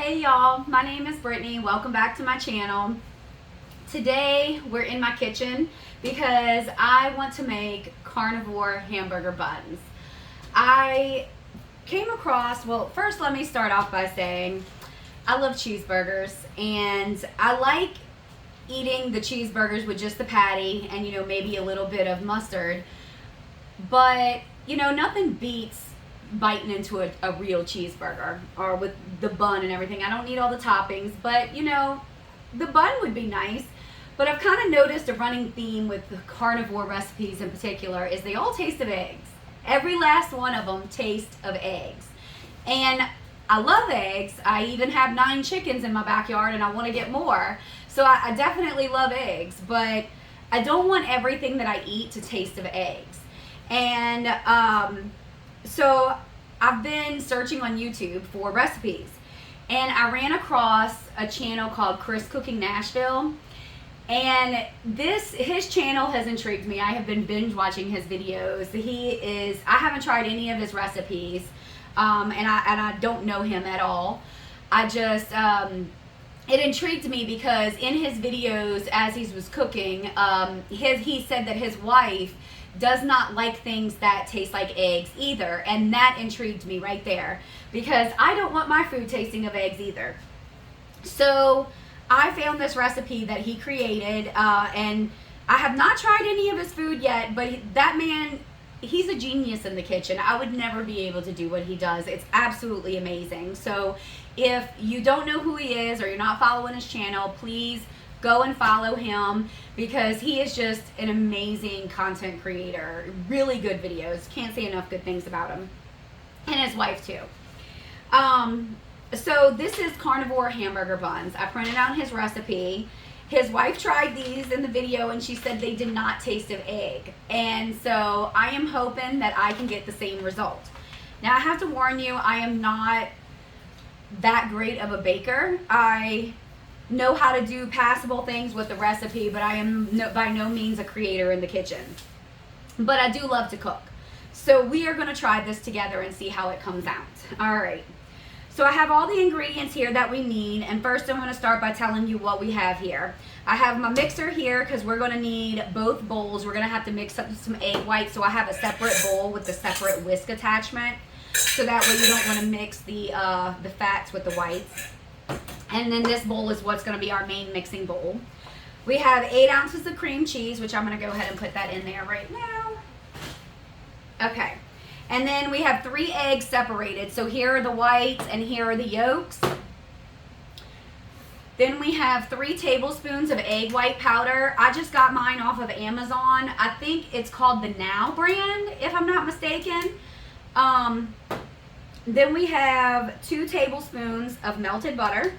Hey y'all, my name is Brittany. Welcome back to my channel. Today we're in my kitchen because I want to make carnivore hamburger buns. I came across, well, first let me start off by saying I love cheeseburgers and I like eating the cheeseburgers with just the patty and maybe a little bit of mustard. But nothing beats biting into a real cheeseburger or with the bun and everything. I don't need all the toppings, but the bun would be nice. But I've kind of noticed a running theme with the carnivore recipes in particular is they all taste of eggs. Every last one of them taste of eggs. And I love eggs. I even have 9 chickens in my backyard and I want to get more. So I definitely love eggs, but I don't want everything that I eat to taste of eggs. And so I've been searching on YouTube for recipes and I ran across a channel called Chris Cooking Nashville, and his channel has intrigued me. I have been binge watching his videos. I haven't tried any of his recipes, and I don't know him at all. I just it intrigued me because in his videos as he was cooking, he said that his wife does not like things that taste like eggs either, and that intrigued me right there because I don't want my food tasting of eggs either. So I found this recipe that he created, and I have not tried any of his food yet, but that man, he's a genius in the kitchen. I would never be able to do what he does. It's absolutely amazing. So if you don't know who he is or you're not following his channel, please go and follow him because he is just an amazing content creator. Really good videos. Can't say enough good things about him. And his wife too. So this is carnivore hamburger buns. I printed out his recipe. His wife tried these in the video and she said they did not taste of egg. And so I am hoping that I can get the same result. Now I have to warn you, I am not that great of a baker. I know how to do passable things with the recipe, but I am by no means a creator in the kitchen. But I do love to cook. So we are going to try this together and see how it comes out. All right. So I have all the ingredients here that we need, and first I'm going to start by telling you what we have here. I have my mixer here because we're going to need both bowls. We're going to have to mix up some egg whites, so I have a separate bowl with the separate whisk attachment, so that way you don't want to mix the fats with the whites. And then this bowl is what's going to be our main mixing bowl. We have 8 ounces of cream cheese, which I'm going to go ahead and put that in there right now. Okay. And then we have 3 eggs separated. So here are the whites and here are the yolks. Then we have 3 tablespoons of egg white powder. I just got mine off of Amazon. I think it's called the Now brand, if I'm not mistaken. Then we have 2 tablespoons of melted butter,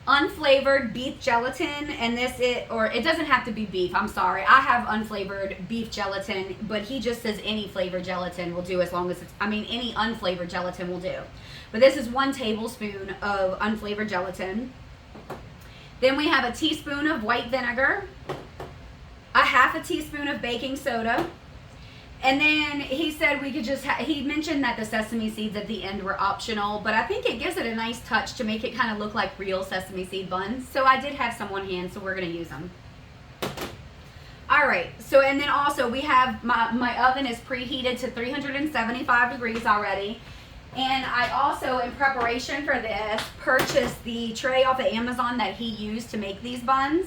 unflavored beef gelatin, and it doesn't have to be beef, I'm sorry. I have unflavored beef gelatin, but he just says any flavored gelatin will do as long as any unflavored gelatin will do. But this is 1 tablespoon of unflavored gelatin. Then we have a teaspoon of white vinegar, a half a teaspoon of baking soda, and then he said we could he mentioned that the sesame seeds at the end were optional, but I think it gives it a nice touch to make it kind of look like real sesame seed buns. So I did have some on hand, so we're going to use them. All right, so and then also we have my oven is preheated to 375 degrees already. And I also, in preparation for this, purchased the tray off of Amazon that he used to make these buns.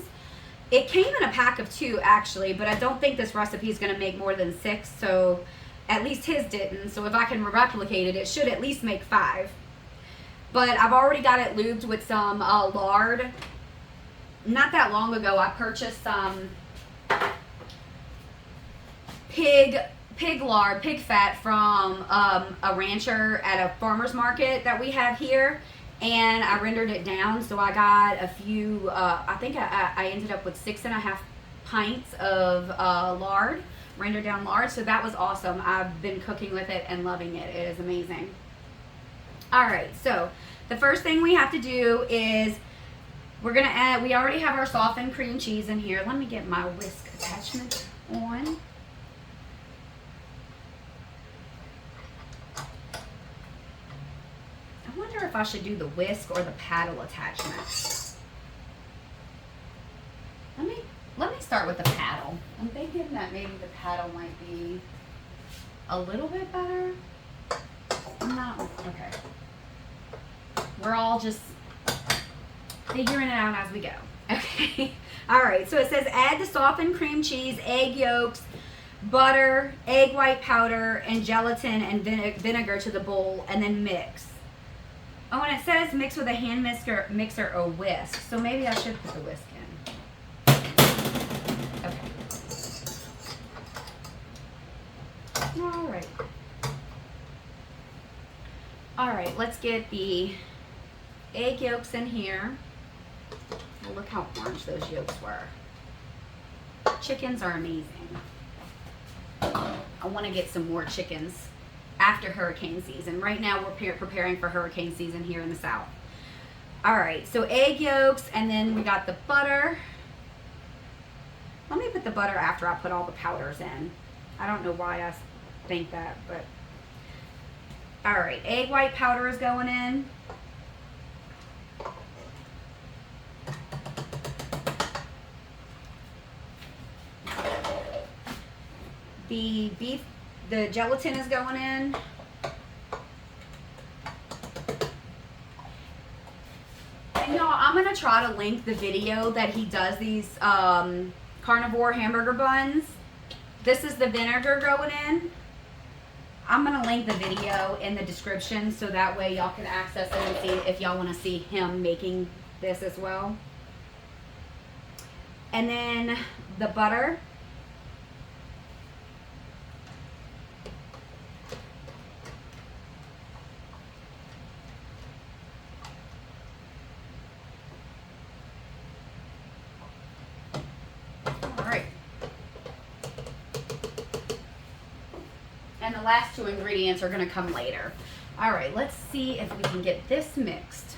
It came in a pack of 2 actually, but I don't think this recipe is going to make more than 6, so at least his didn't. So if I can replicate it, it should at least make 5. But I've already got it lubed with some lard. Not that long ago, I purchased some pig lard, pig fat from a rancher at a farmer's market that we have here. And I rendered it down, so I got a few, I think I ended up with 6.5 pints of lard, rendered down lard, so that was awesome. I've been cooking with it and loving it. It is amazing. All right, so the first thing we have to do is we're going to add, we already have our softened cream cheese in here. Let me get my whisk attachment on. if I should do the whisk or the paddle attachment. Let me start with the paddle. I'm thinking that maybe the paddle might be a little bit better. I'm not, okay. We're all just figuring it out as we go. Okay. All right. So it says add the softened cream cheese, egg yolks, butter, egg white powder, and gelatin and vinegar to the bowl, and then mix. Oh, and it says mix with a hand mixer or whisk. So maybe I should put the whisk in. Okay. All right, let's get the egg yolks in here. Oh, look how orange those yolks were. Chickens are amazing. I want to get some more chickens after hurricane season. Right now we're preparing for hurricane season here in the South. All right, so egg yolks, and then we got the butter. Let me put the butter after I put all the powders in. I don't know why I think that, but all right, egg white powder is going in. The gelatin is going in. And y'all, I'm gonna try to link the video that he does these carnivore hamburger buns. This is the vinegar going in. I'm going to link the video in the description so that way y'all can access it and see if y'all want to see him making this as well. And then the butter. All right. And the last two ingredients are going to come later. All right, let's see if we can get this mixed.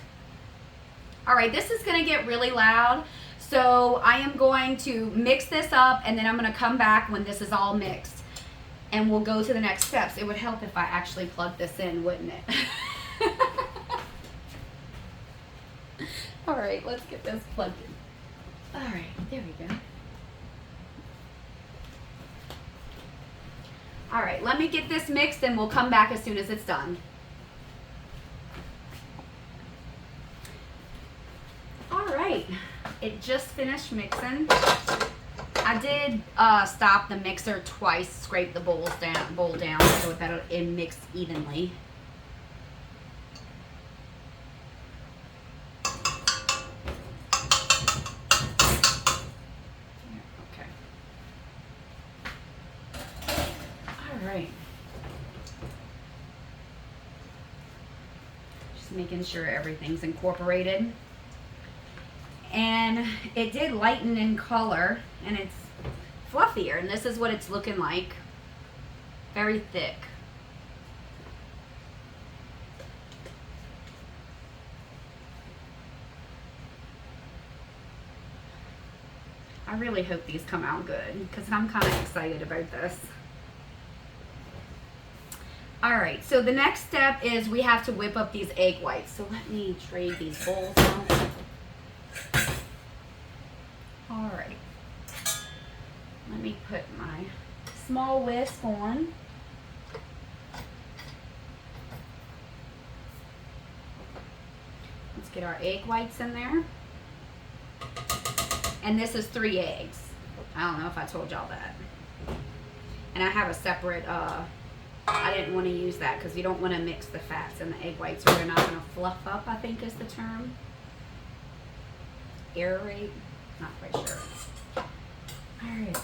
All right, this is going to get really loud. So I am going to mix this up, and then I'm going to come back when this is all mixed. And we'll go to the next steps. It would help if I actually plugged this in, wouldn't it? All right, let's get this plugged in. All right, there we go. All right, let me get this mixed and we'll come back as soon as it's done. All right, it just finished mixing. I did stop the mixer twice, scrape the bowl down so that it mixed evenly. Right. Just making sure everything's incorporated. And it did lighten in color, and it's fluffier, and this is what it's looking like. Very thick. I really hope these come out good because I'm kind of excited about this. All right, so the next step is we have to whip up these egg whites. So let me trade these bowls out. All right. Let me put my small whisk on. Let's get our egg whites in there. And this is 3 eggs. I don't know if I told y'all that. And I have a separate, I didn't want to use that because you don't want to mix the fats and the egg whites or they're not going to fluff up, I think is the term. Aerate, not quite sure. All right.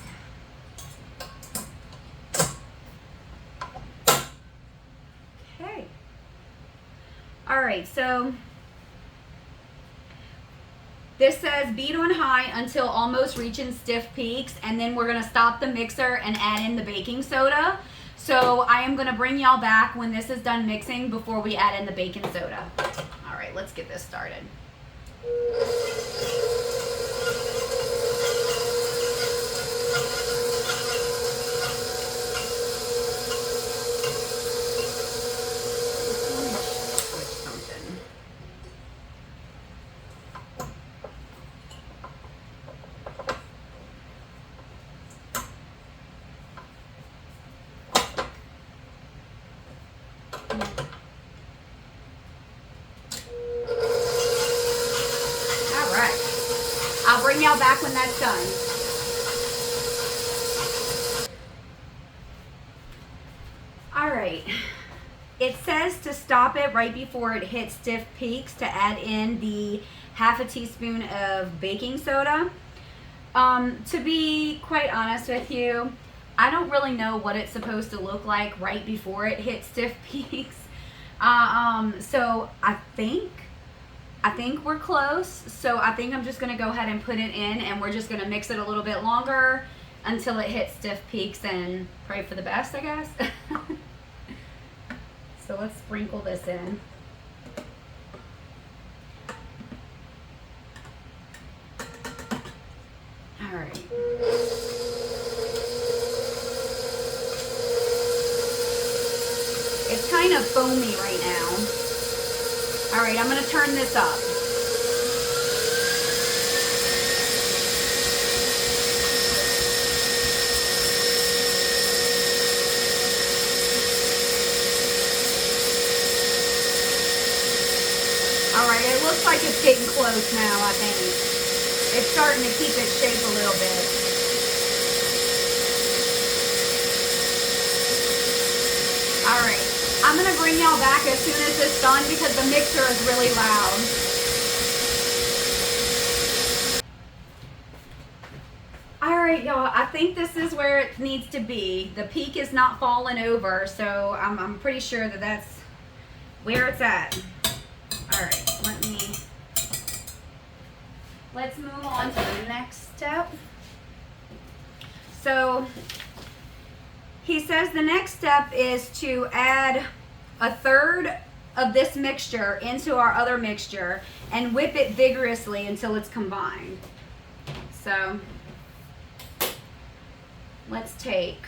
Okay. All right, so this says beat on high until almost reaching stiff peaks, and then we're going to stop the mixer and add in the baking soda. So I am going to bring y'all back when this is done mixing before we add in the baking soda. All right, let's get this started. Switch something. All right. I'll bring y'all back when that's done. All right. It says to stop it right before it hits stiff peaks to add in the half a teaspoon of baking soda. To be quite honest with you, I don't really know what it's supposed to look like right before it hits stiff peaks. So I think we're close. So I think I'm just gonna go ahead and put it in, and we're just gonna mix it a little bit longer until it hits stiff peaks and pray for the best, I guess. So let's sprinkle this in. All right. It's kind of foamy right now. All right, I'm gonna turn this up. All right, it looks like it's getting close now, I think. It's starting to keep its shape a little bit. All right, I'm gonna bring y'all back as soon as it's done because the mixer is really loud. All right, y'all, I think this is where it needs to be. The peak is not falling over, so I'm pretty sure that that's where it's at. All right, let's move on to the next step. So he says the next step is to add a third of this mixture into our other mixture and whip it vigorously until it's combined. So let's take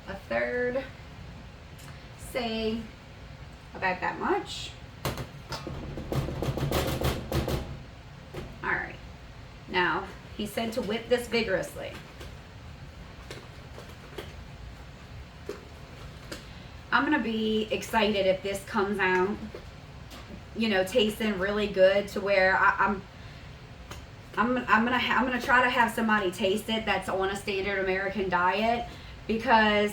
a third, say about that much. All right, now he said to whip this vigorously. I'm gonna be excited if this comes out, you know, tasting really good to where I'm gonna try to have somebody taste it that's on a standard American diet, because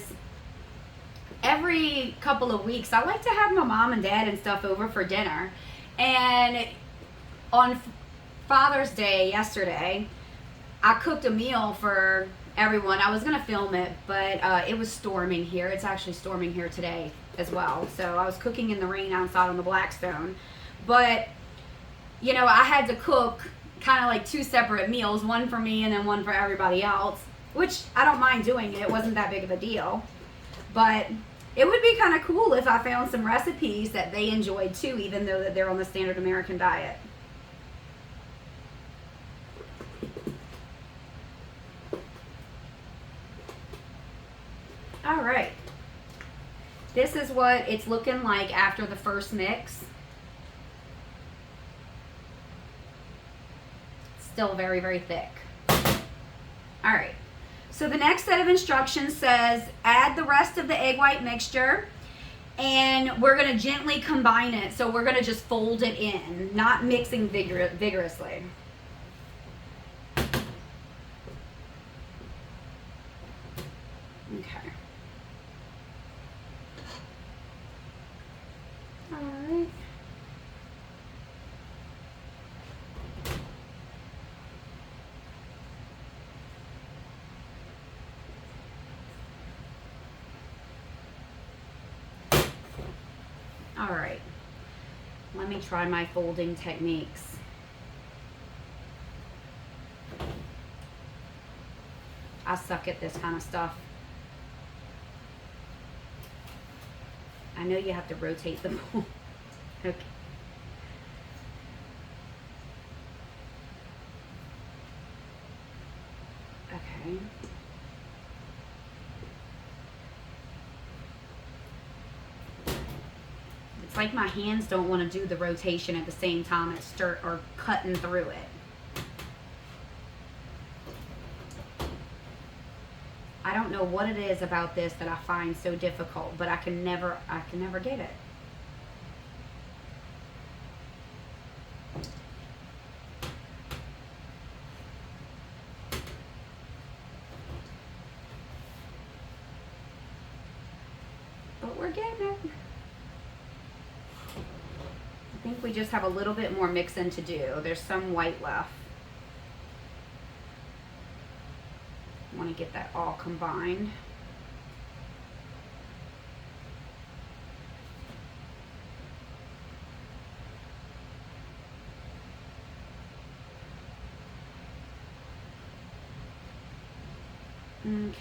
every couple of weeks I like to have my mom and dad and stuff over for dinner. And on Father's Day yesterday, I cooked a meal for everyone. I was gonna film it, but it was storming here. It's actually storming here today as well. So I was cooking in the rain outside on the Blackstone. But, you know, I had to cook kind of like two separate meals, one for me and then one for everybody else, which I don't mind doing it. It wasn't that big of a deal. But it would be kind of cool if I found some recipes that they enjoyed too, even though that they're on the standard American diet. All right. This is what it's looking like after the first mix. Still very, very thick. All right. So the next set of instructions says add the rest of the egg white mixture, and we're going to gently combine it. So we're going to just fold it in, not mixing vigorously. Okay. All right. All right, let me try my folding techniques. I suck at this kind of stuff. I know you have to rotate the bowl. Okay. Okay. It's like my hands don't want to do the rotation at the same time it's or cutting through it. I don't don't know what it is about this that I find so difficult, but I can never get it. But we're getting it. I think we just have a little bit more mixing to do. There's some white left. I want to get that all combined. Okay.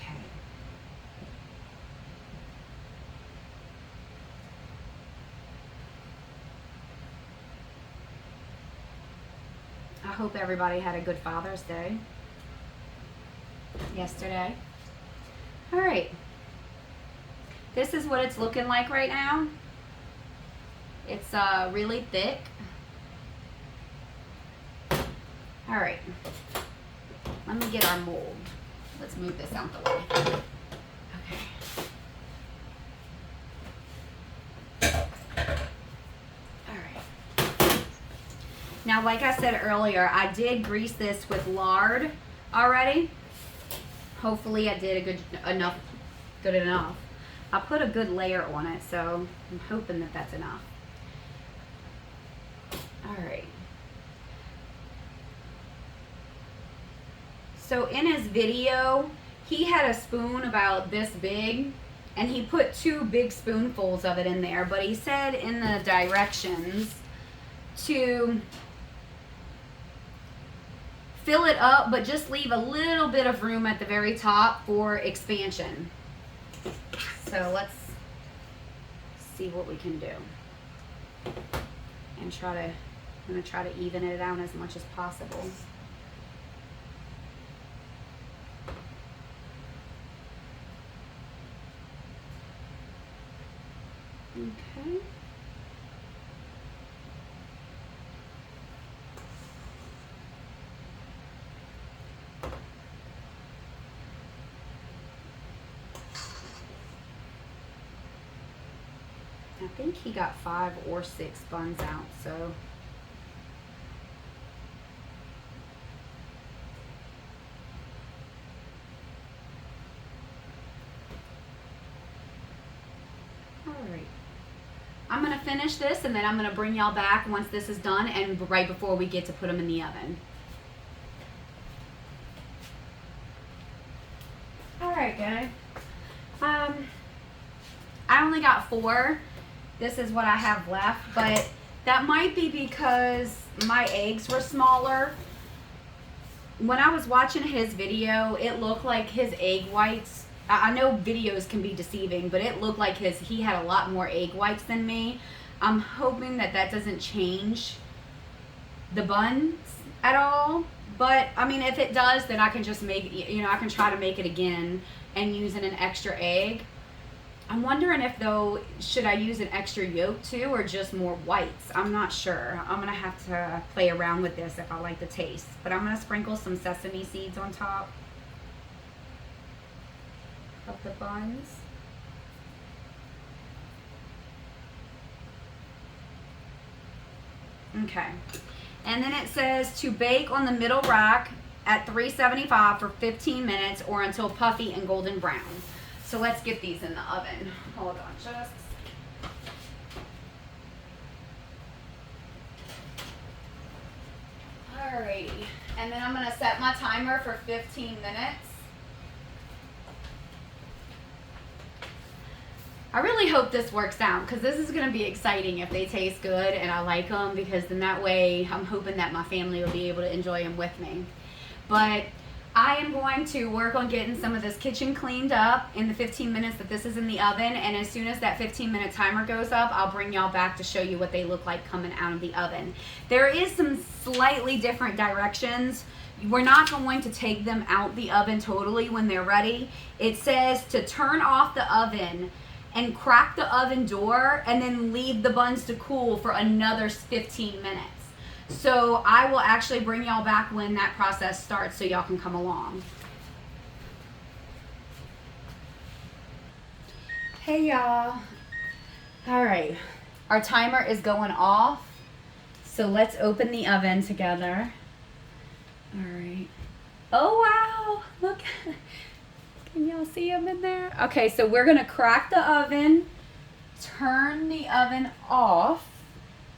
I hope everybody had a good Father's Day yesterday. All right. This is what it's looking like right now. It's really thick. All right. Let me get our mold. Let's move this out the way. Okay. All right. Now, like I said earlier, I did grease this with lard already. Hopefully I did good enough. I put a good layer on it, so I'm hoping that that's enough. All right. So in his video, he had a spoon about this big, and he put 2 big spoonfuls of it in there, but he said in the directions to fill it up, but just leave a little bit of room at the very top for expansion. So let's see what we can do. And I'm gonna try to even it out as much as possible. Okay. I think he got 5 or 6 buns out, so. All right. I'm gonna finish this and then I'm gonna bring y'all back once this is done and right before we get to put them in the oven. All right, guys. I only got 4. This is what I have left, but that might be because my eggs were smaller. When I was watching his video, it looked like his egg whites, I know videos can be deceiving, but it looked like he had a lot more egg whites than me. I'm hoping that that doesn't change the buns at all. But, I mean, if it does, then I can just make, I can try to make it again and using an extra egg. I'm wondering if, though, should I use an extra yolk, too, or just more whites? I'm not sure. I'm going to have to play around with this if I like the taste. But I'm going to sprinkle some sesame seeds on top of the buns. Okay. And then it says to bake on the middle rack at 375 for 15 minutes or until puffy and golden brown. So let's get these in the oven. Hold on just. Alrighty. And then I'm going to set my timer for 15 minutes. I really hope this works out because this is going to be exciting if they taste good and I like them, because then that way I'm hoping that my family will be able to enjoy them with me. But I am going to work on getting some of this kitchen cleaned up in the 15 minutes that this is in the oven, and as soon as that 15-minute timer goes up, I'll bring y'all back to show you what they look like coming out of the oven. There is some slightly different directions. We're not going to take them out the oven totally when they're ready. It says to turn off the oven and crack the oven door and then leave the buns to cool for another 15 minutes. So I will actually bring y'all back when that process starts so y'all can come along. Hey y'all. All right, our timer is going off, so let's open the oven together. All right. Oh wow, look. Can y'all see them in there? Okay, so we're gonna crack the oven, turn the oven off,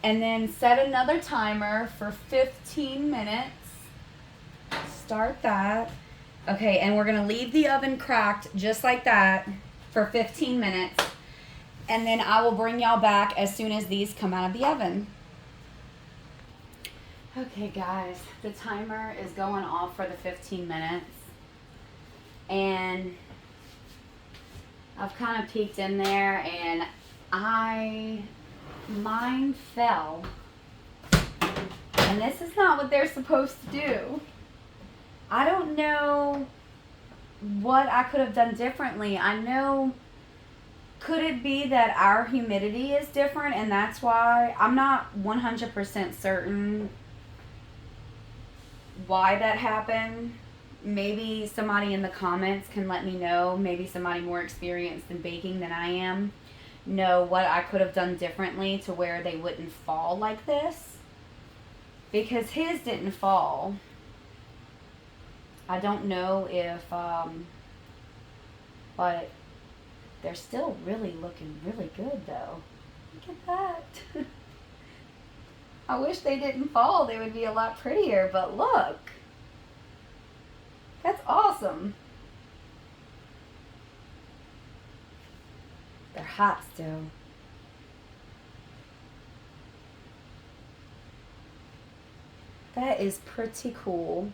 and then set another timer for 15 minutes. Start that. Okay, and we're gonna leave the oven cracked just like that for 15 minutes. And then I will bring y'all back as soon as these come out of the oven. Okay guys, the timer is going off for the 15 minutes. And I've kind of peeked in there and mine fell. And this is not what they're supposed to do. I don't know what I could have done differently. I know, could it be that our humidity is different and that's why? I'm not 100% certain why that happened. Maybe somebody in the comments can let me know. Maybe somebody more experienced in baking than I am know what I could have done differently to where they wouldn't fall like this. Because his didn't fall. I don't know if, but they're still really looking really good though. Look at that. I wish they didn't fall. They would be a lot prettier, but look. That's awesome. They're hot still. That is pretty cool.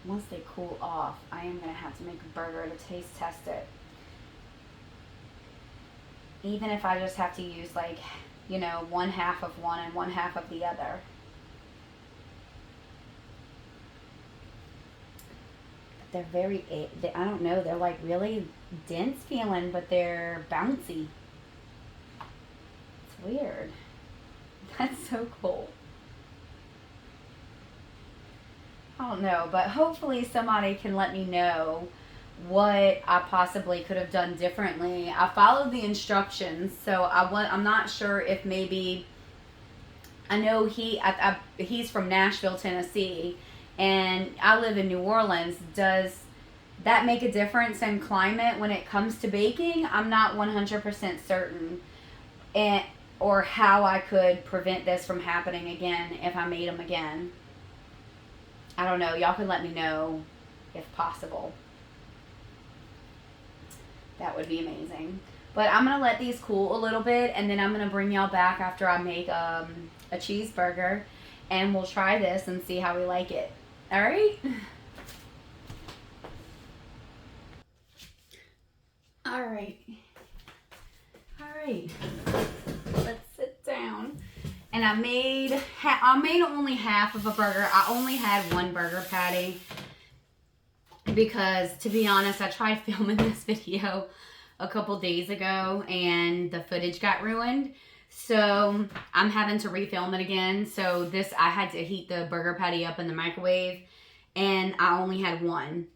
Once they cool off, I am going to have to make a burger to taste test it. Even if I just have to use like, you know, 1/2 of one and 1/2 of the other. But they're very, I don't know, they're like really dense feeling, but they're bouncy. It's weird. That's so cool. I don't know, but hopefully somebody can let me know what I possibly could have done differently. I followed the instructions, so I'm not sure if maybe, I know he's from Nashville, Tennessee, and I live in New Orleans. Does that make a difference in climate when it comes to baking? I'm not 100% certain, or how I could prevent this from happening again if I made them again. I don't know. Y'all can let me know if possible. That would be amazing. But I'm going to let these cool a little bit, and then I'm going to bring y'all back after I make a cheeseburger, and we'll try this and see how we like it. All right? All right. All right. Let's sit down. And I made only half of a burger. I only had one burger patty because, to be honest, I tried filming this video a couple days ago and the footage got ruined. So I'm having to refilm it again. So I had to heat the burger patty up in the microwave, and I only had one.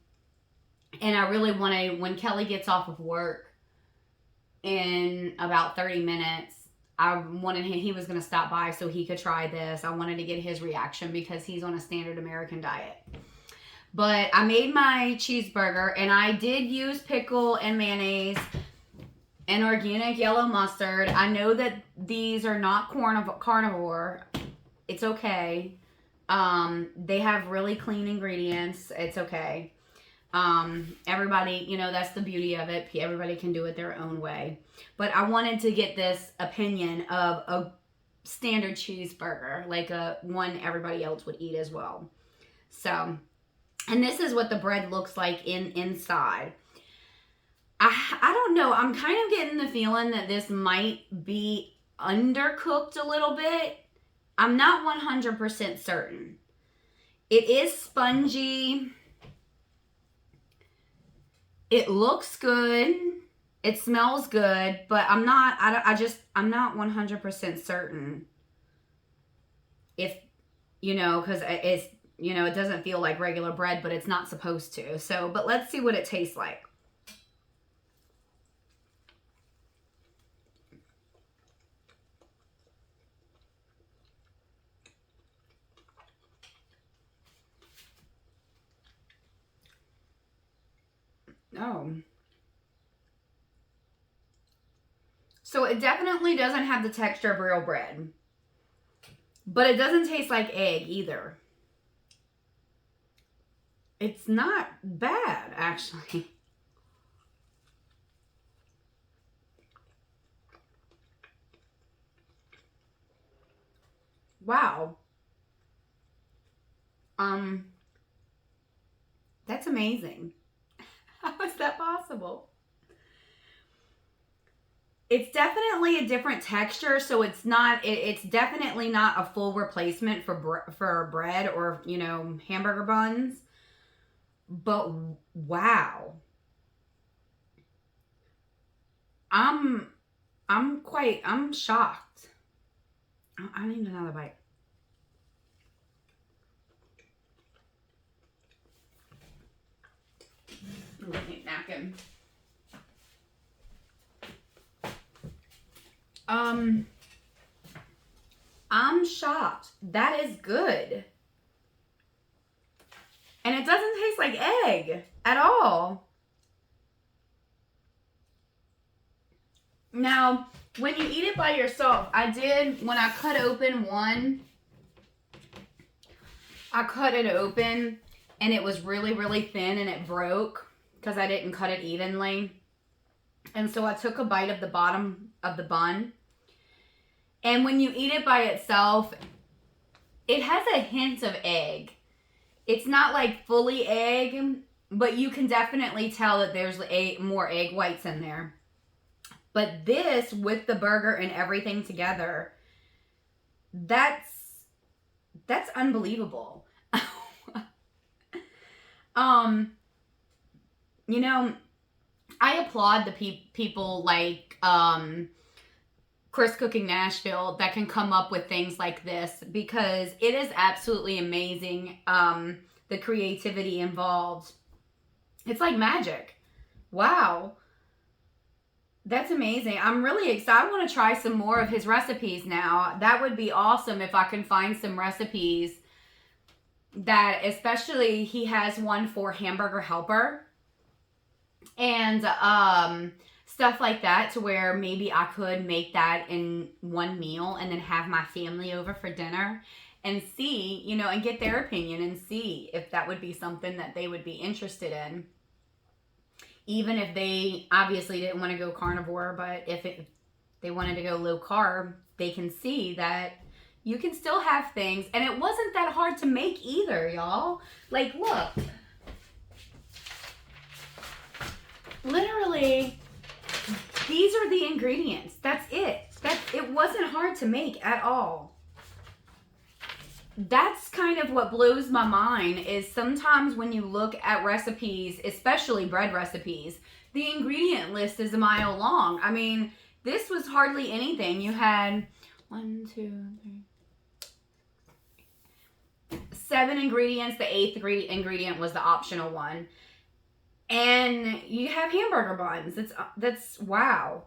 And I really wanted, when Kelly gets off of work in about 30 minutes, he was going to stop by so he could try this. I wanted to get his reaction because he's on a standard American diet. But I made my cheeseburger, and I did use pickle and mayonnaise and organic yellow mustard. I know that these are not carnivore. It's okay. They have really clean ingredients. It's okay. Everybody, you know, that's the beauty of it. Everybody can do it their own way. But I wanted to get this opinion of a standard cheeseburger, like one everybody else would eat as well. So, and this is what the bread looks like inside. I don't know. I'm kind of getting the feeling that this might be undercooked a little bit. I'm not 100% certain. It is spongy. It looks good. It smells good, but I'm not 100% certain if, you know, because you know, it doesn't feel like regular bread, but it's not supposed to. So, but let's see what it tastes like. Oh. So it definitely doesn't have the texture of real bread. But it doesn't taste like egg either. It's not bad, actually. Wow. That's amazing. How is that possible? It's definitely a different texture, so it's not. It's definitely not a full replacement for bread or, you know, hamburger buns. But wow, I'm I'm shocked. I need another bite. I'm gonna need a napkin. I'm shocked. That is good. And it doesn't taste like egg at all. Now, when you eat it by yourself, when I cut open one, I cut it open and it was really, really thin and it broke because I didn't cut it evenly. And so I took a bite of the bottom of the bun. And when you eat it by itself, it has a hint of egg. It's not like fully egg, but you can definitely tell that there's more egg whites in there. But this, with the burger and everything together, that's unbelievable. You know, I applaud the people like Chris Cooking Nashville that can come up with things like this, because it is absolutely amazing, the creativity involved. It's like magic. Wow. That's amazing. I'm really excited. I want to try some more of his recipes now. That would be awesome if I can find some recipes that, especially he has one for Hamburger Helper and stuff like that, to where maybe I could make that in one meal and then have my family over for dinner and see, you know, and get their opinion and see if that would be something that they would be interested in. Even if they obviously didn't want to go carnivore, but if they wanted to go low carb, they can see that you can still have things. And it wasn't that hard to make either, y'all. Like, look. Literally, these are the ingredients. That's it. It wasn't hard to make at all. That's kind of what blows my mind, is sometimes when you look at recipes, especially bread recipes, the ingredient list is a mile long. I mean, this was hardly anything. You had 7 ingredients. The 8th ingredient was the optional one. And you have hamburger buns. That's wow.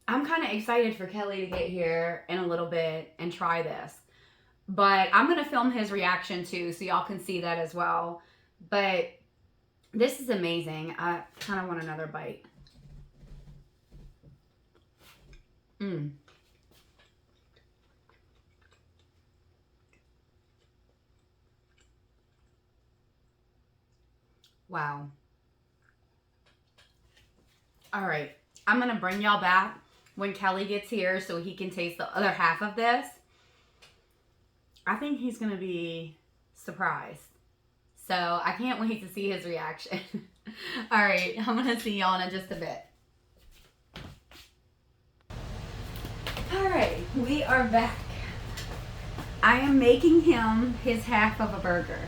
I'm kind of excited for Kelly to get here in a little bit and try this. But I'm going to film his reaction too, so y'all can see that as well. But this is amazing. I kind of want another bite. Wow. All right. I'm going to bring y'all back when Kelly gets here so he can taste the other half of this. I think he's going to be surprised. So I can't wait to see his reaction. All right. I'm going to see y'all in just a bit. All right. We are back. I am making him his half of a burger,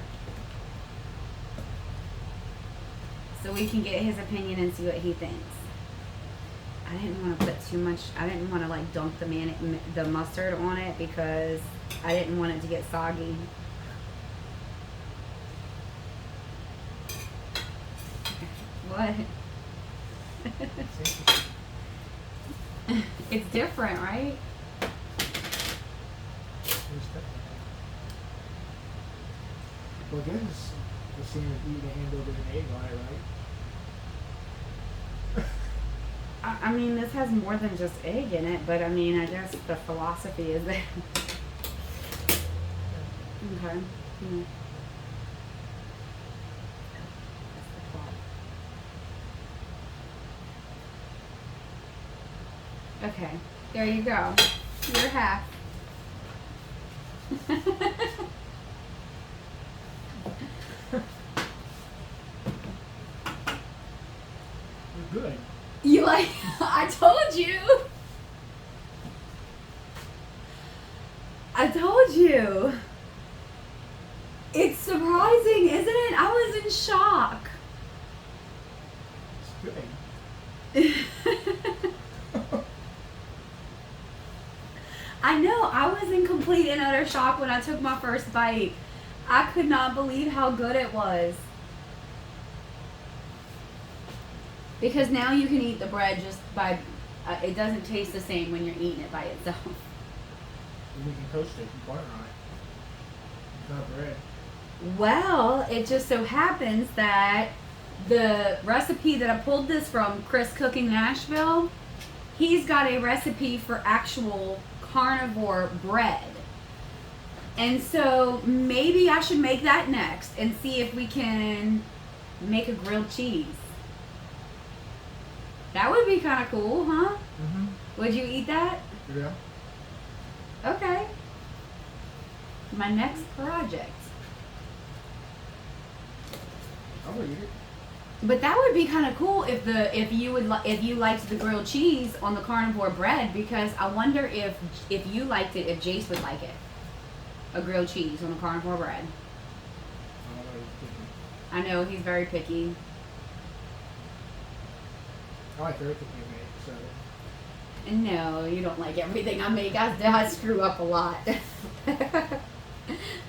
so we can get his opinion and see what he thinks. I didn't want to put too much. I didn't want to like dunk the mustard on it because I didn't want it to get soggy. What? It's different, right? Well, I guess it's the same as eating a hamburger with an egg on it, right? I mean, this has more than just egg in it, but I mean, I guess the philosophy is there. Okay. Okay, there you go. Your half. Good. You like, I told you. I told you. It's surprising, isn't it? I was in shock. It's good. I know, I was in complete and utter shock when I took my first bite. I could not believe how good it was. Because now you can eat the bread just by, it doesn't taste the same when you're eating it by itself. And you can toast it and butter on it. It's not bread. Well, it just so happens that the recipe that I pulled this from, Chris Cooking Nashville, he's got a recipe for actual carnivore bread. And so maybe I should make that next and see if we can make a grilled cheese. That would be kind of cool, huh? Mm-hmm. Would you eat that? Yeah. Okay. My next project. I would eat it. But that would be kind of cool if you liked the grilled cheese on the carnivore bread, because I wonder if you liked it, if Jace would like it. A grilled cheese on the carnivore bread. I know he's very picky. I like everything you make, so. No, you don't like everything I make. I screw up a lot.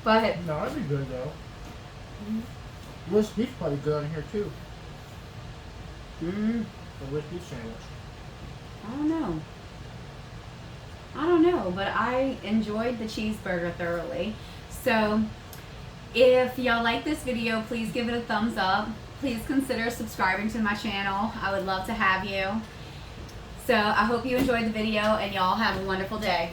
But No, that'd be good though. Roast beef's probably good on here too. A roast beef sandwich. I don't know, but I enjoyed the cheeseburger thoroughly. So if y'all like this video, please give it a thumbs up. Please consider subscribing to my channel. I would love to have you. So I hope you enjoyed the video, and y'all have a wonderful day.